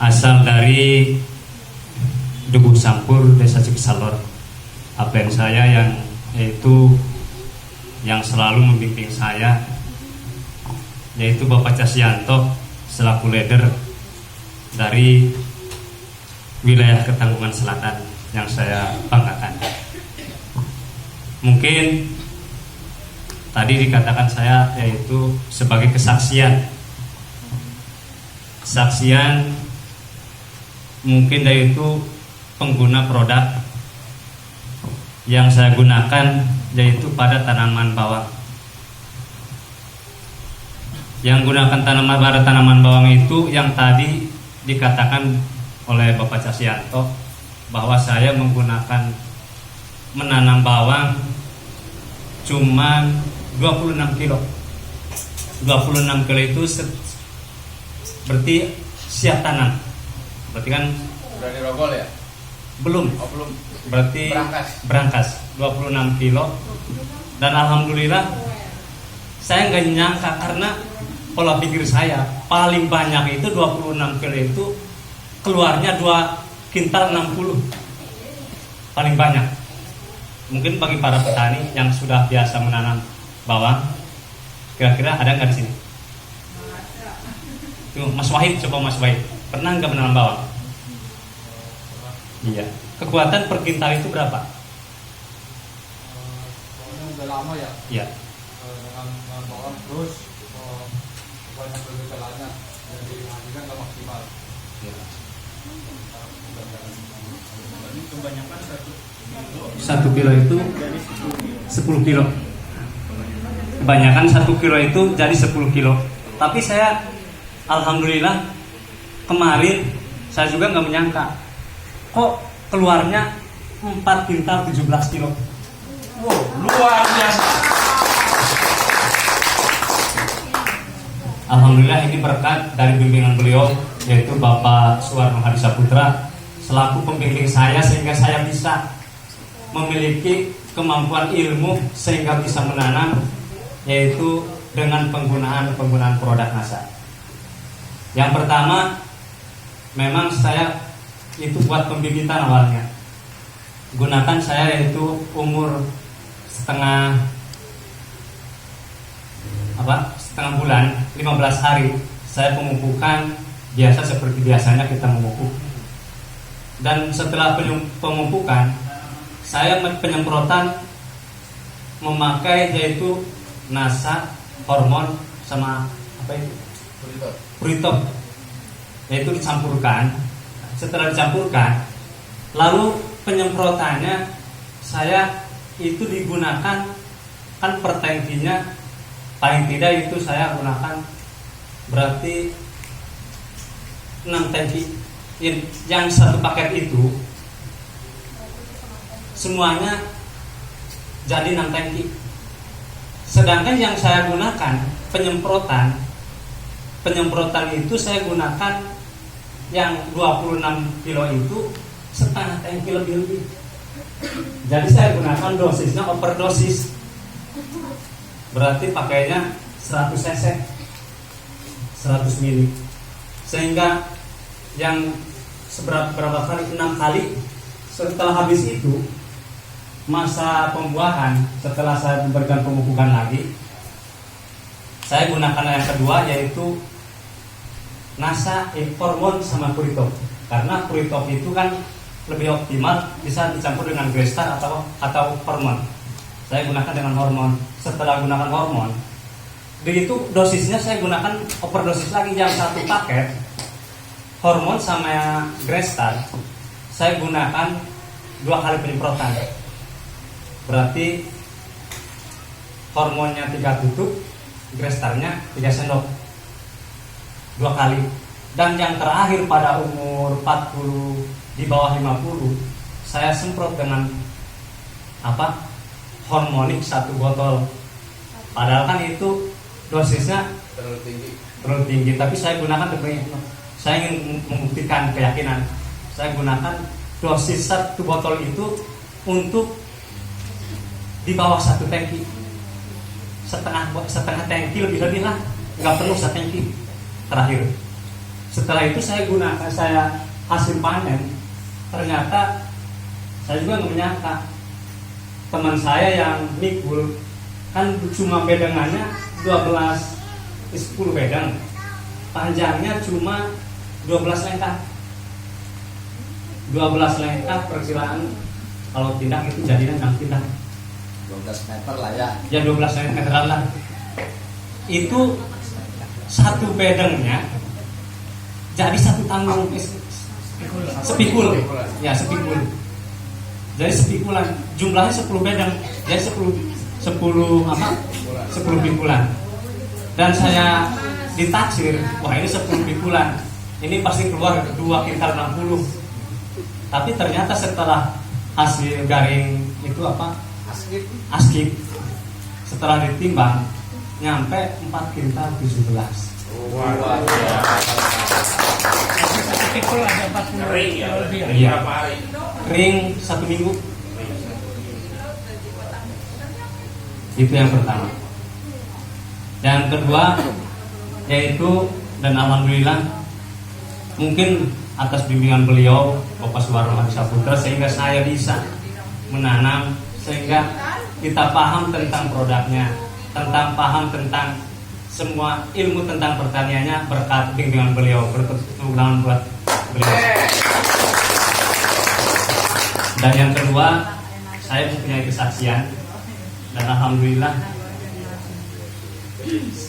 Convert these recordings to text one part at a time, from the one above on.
asal dari Dukuh Sampur, Desa Cikisalor. Abang saya yang selalu membimbing saya yaitu Bapak Casyanto selaku leader dari wilayah Ketanggungan Selatan yang saya banggakan. Mungkin tadi dikatakan saya yaitu sebagai kesaksian mungkin yaitu pengguna produk yang saya gunakan yaitu pada tanaman bawang. Yang gunakan pada tanaman bawang itu yang tadi dikatakan oleh Bapak Casyanto bahwa saya menanam bawang cuman 26 kilo. 26 kilo itu berarti siap tanam. Berarti kan udah dirogol ya? Belum. Oh, belum. Berarti berangkas 26 kilo. Dan alhamdulillah saya nggak nyangka, karena pola pikir saya paling banyak itu 26 kilo itu keluarnya 2 kintal 60 paling banyak. Mungkin bagi para petani yang sudah biasa menanam bawang, kira-kira ada nggak di sini? Tuh, Mas Wahid, coba Mas Wahid, pernah nggak menanam bawang? Iya. Kekuatan per kintal itu berapa? Udah lama ya? Iya. Dengan bawang terus banyak bergejalanya, jadi hasilnya nggak maksimal. Ya. Ini kebanyakan 1 kilo itu 10 kilo. Kebanyakan 1 kilo itu jadi 10 kilo. Tapi saya alhamdulillah kemarin saya juga nggak menyangka kok keluarnya 4 kintal 17 kilo. wow, luar biasa. Alhamdulillah ini berkat dari bimbingan beliau yaitu Bapak Suwarno Hadi Saputra selaku pembimbing saya, sehingga saya bisa memiliki kemampuan ilmu sehingga bisa menanam yaitu dengan penggunaan produk NASA. Yang pertama, memang saya itu buat pembibitan awalnya. Gunakan saya yaitu umur setengah bulan, 15 hari saya pemupukan biasa seperti biasanya kita memupuk. Dan setelah pemupukan, saya penyemprotan memakai yaitu NASA, hormon sama apa itu? Puritop. Yaitu dicampurkan. Setelah dicampurkan, lalu penyemprotannya saya itu digunakan kan per tangkinya paling tidak itu saya gunakan berarti 6 tangki. Yang satu paket itu semuanya jadi 6 tangki. Sedangkan yang saya gunakan penyemprotan itu saya gunakan yang 26 kilo itu setengah tangki lebih. Jadi saya gunakan dosisnya overdosis. Berarti pakainya 100 cc 100 mili. Sehingga yang berapa kali, 6 kali setelah habis itu masa pembuahan, setelah saya memberikan pemupukan lagi, saya gunakan yang kedua yaitu NASA, hormon sama Puritop. Karena Puritop itu kan lebih optimal bisa dicampur dengan Grestar atau hormon. Saya gunakan dengan hormon. Setelah gunakan hormon, begitu dosisnya saya gunakan overdosis lagi, yang satu paket hormon sama Grestar saya gunakan 2 kali penyemprotan. Berarti hormonnya 3 tutup, Grestarnya 3 sendok 2 kali. Dan yang terakhir pada umur 40 di bawah 50 saya semprot dengan hormonik 1 botol. Padahal kan itu dosisnya terlalu tinggi, tapi saya gunakan saya ingin membuktikan keyakinan. Saya gunakan dosis 1 botol itu untuk di bawah 1 tangki, setengah tangki lebih lah, nggak penuh 1 tangki terakhir. Setelah itu saya gunakan, saya hasil panen, ternyata saya juga nggak menyangka teman saya yang mikul kan cuma bedengannya 10 bedeng, panjangnya cuma 12 lengkap. 12 lengkap perkiraan kalau tindak itu jadinya 6 tindak. 12 meter lah ya. Ya 12 meteran lah. Itu satu bedengnya jadi satu tanggung sepikul. Ya sepikul. Jadi sepikulan. Jumlahnya 10 bedeng. Jadi 10 pikulan. Dan saya ditaksir, wah ini 10 pikulan. Ini pasti keluar 2 kintal 60. Tapi ternyata setelah hasil garing itu askip, setelah ditimbang nyampe 4 kintal 17. Wah. Pikul ada 40 Kering ya, lebih. Iya. berapa hari? Kering 1 minggu. Itu yang pertama. Yang kedua yaitu, dan alhamdulillah mungkin atas bimbingan beliau Bapak Suwarno Hadisaputra sehingga saya bisa menanam, sehingga kita paham tentang produknya, paham tentang semua ilmu tentang pertaniannya berkat bimbingan beliau, berketurunan buat beliau. Dan yang kedua, saya mempunyai kesaksian dan alhamdulillah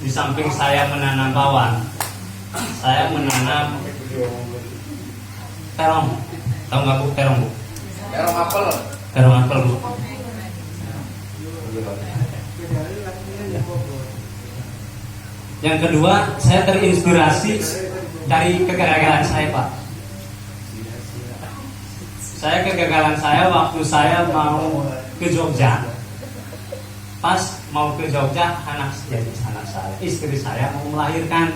di samping saya menanam bawang, saya menanam terong. Tahu nggak Bu terong, Bu? Terong apel. Terong apel, Bu. Yang kedua, saya terinspirasi dari kegagalan saya, Pak. Kegagalan saya waktu saya mau ke Jogja. Pas mau ke Jogja, anak saya, istri saya mau melahirkan.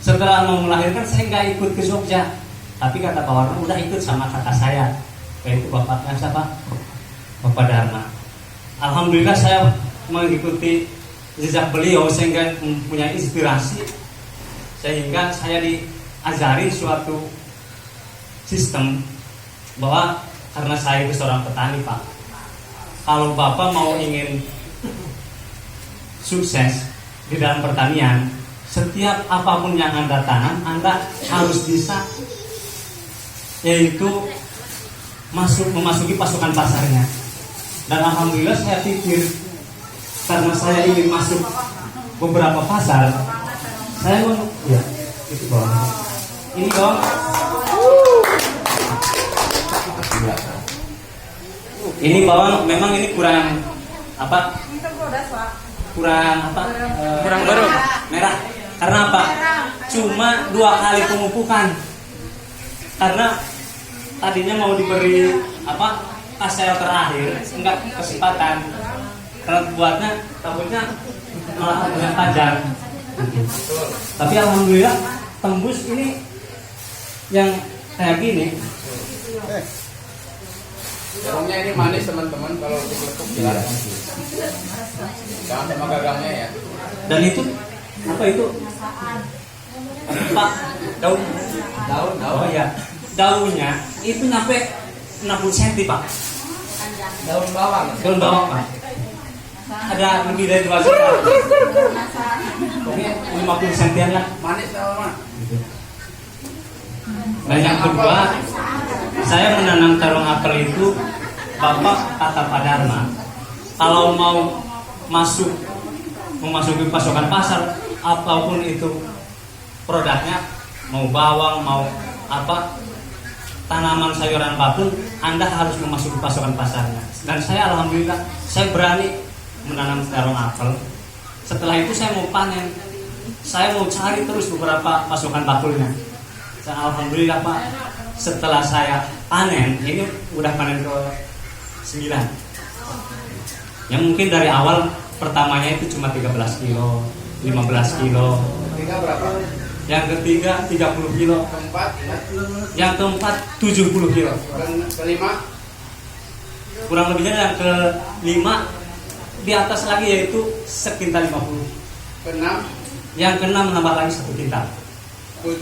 Setelah mau melahirkan, saya nggak ikut ke Jogja. Tapi kata Pak Warno udah ikut sama kakak saya, yaitu bapaknya siapa? Bapak Dharma. Alhamdulillah saya mengikuti jejak beliau sehingga mempunyai inspirasi, sehingga saya diajari suatu sistem bahwa karena saya itu seorang petani, Pak. Kalau Bapak mau ingin sukses di dalam pertanian, setiap apapun yang Anda tanam, Anda harus bisa, yaitu memasuki pasokan pasarnya. Dan alhamdulillah saya pikir karena saya ingin masuk beberapa pasar, saya mau, ya itu bawang, ini bawang. Ini bawang memang ini kurang apa? Kurang baru merah. Karena apa? Cuma 2 kali pemupukan. Karena tadinya mau diberi apa? Hasil terakhir, enggak kesempatan. Karena buatnya takutnya malah punya panjang. Tapi alhamdulillah tembus ini yang kayak gini. Terongnya ini manis teman-teman, kalau diketuk jelas. Jangan sama gagangnya ya. Dan itu apa itu? Pak, daun. Oh iya. Daunnya itu nyampe 60 cm, Pak. Daun bawang. Daun bawang, Pak. Ada lebih dari 2 juta. Pokoknya 50 cm lah. Manis sama. Dan yang kedua, saya menanam terong apel itu, Bapak kata Pak Dharma, kalau mau memasuki pasokan pasar, apapun itu produknya, mau bawang, mau apa, tanaman sayuran apapun, Anda harus memasuki pasokan pasarnya. Dan saya alhamdulillah, saya berani menanam terong apel. Setelah itu saya mau panen, saya mau cari terus beberapa pasokan bakulnya. Alhamdulillah Pak, setelah saya panen, ini udah panen ke 9. Yang mungkin dari awal pertamanya itu cuma 13 kilo, 15 kilo. Ketiga berapa? Yang ketiga 30 kilo. Keempat, Yang keempat 70 kilo. kelima, Kurang lebihnya yang kelima di atas lagi yaitu sekintal 50. keenam, Yang keenam menambah lagi 1 kintal. 7.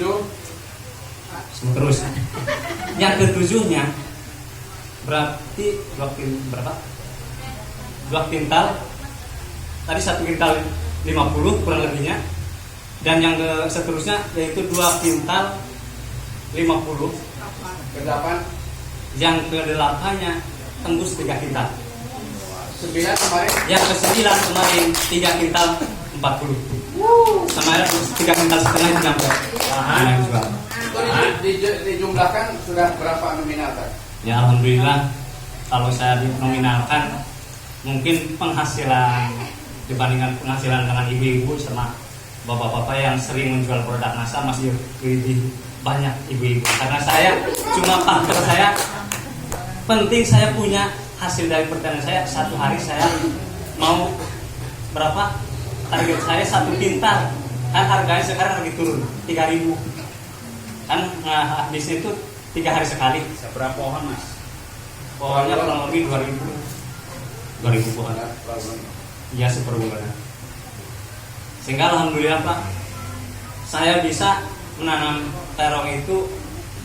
Terus yang ketujuhnya berarti berapa? 2 kintal. Tadi 1 kintal 50 kurang lebihnya. Dan yang seterusnya yaitu 2 kintal 50. Ke-8. Yang ke-8-nya tembus 3 kintal. 9 kemarin. Yang ke-9 kemarin 3 kintal 40. Sama 3 kintal setengah itu nyampe. Itu dijumlahkan sudah berapa nominal Pak? Ya alhamdulillah, kalau saya dinominalkan mungkin penghasilan dibandingkan penghasilan dengan ibu-ibu sama bapak-bapak yang sering menjual produk NASA masih lebih banyak ibu-ibu. Karena saya cuma faktor saya penting saya punya hasil dari pertanian saya. Satu hari saya mau berapa, target saya 1 kintal, kan harganya sekarang lagi turun 3.000 kan. Nah, di situ 3 hari sekali. Seberapa pohon mas? Pohonnya kurang lebih 2.000 pohon ya seperbulan. Sehingga alhamdulillah Pak, saya bisa menanam terong itu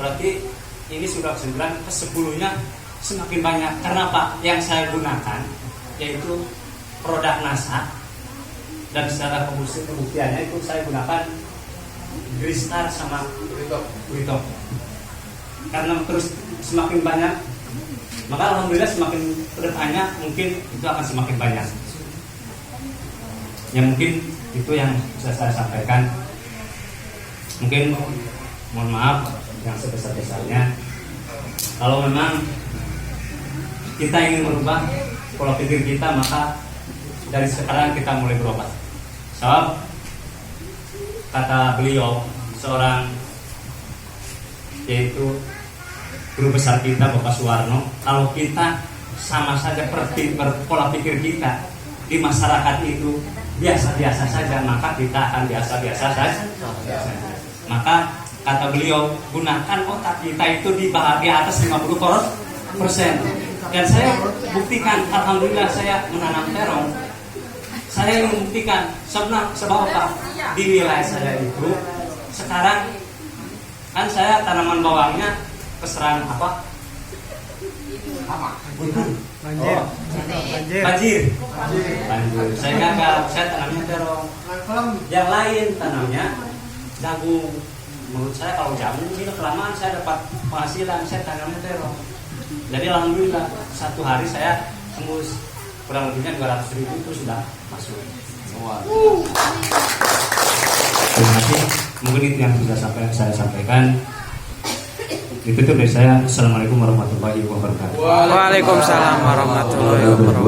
berarti ini sudah 9, ke-10-nya semakin banyak. Karena Pak, yang saya gunakan yaitu produk NASA, dan secara pembuktiannya itu saya gunakan Gristar sama Witop. Karena terus semakin banyak, maka alhamdulillah semakin kedepannya mungkin itu akan semakin banyak. Ya mungkin itu yang bisa saya sampaikan. Mungkin mohon maaf yang sebesar-besarnya. Kalau memang kita ingin merubah pola pikir kita, maka dari sekarang kita mulai berubah. Sebab kata beliau, seorang yaitu guru besar kita Bapak Suwarno, kalau kita sama saja pola pikir kita di masyarakat itu biasa-biasa saja, maka kita akan biasa-biasa saja. Maka kata beliau, gunakan otak kita itu di atas 50%. Dan saya buktikan, alhamdulillah saya menanam terong. Saya ingin membuktikan sebab apa? Di wilayah saya itu sekarang kan saya tanaman bawangnya keserang apa? Banjir. Saya gagal, saya tanamnya terong. Yang lain tanamnya jagung. Menurut saya kalau jagung ini kelamaan saya dapat penghasilan, saya tanamnya terong. Jadi alhamdulillah 1 hari saya tembus kurang lebihnya 200.000 itu sudah masuk. Terima kasih. Mungkin itu yang sudah saya sampaikan. Itu dari saya. Assalamualaikum warahmatullahi wabarakatuh. Waalaikumsalam warahmatullahi wabarakatuh.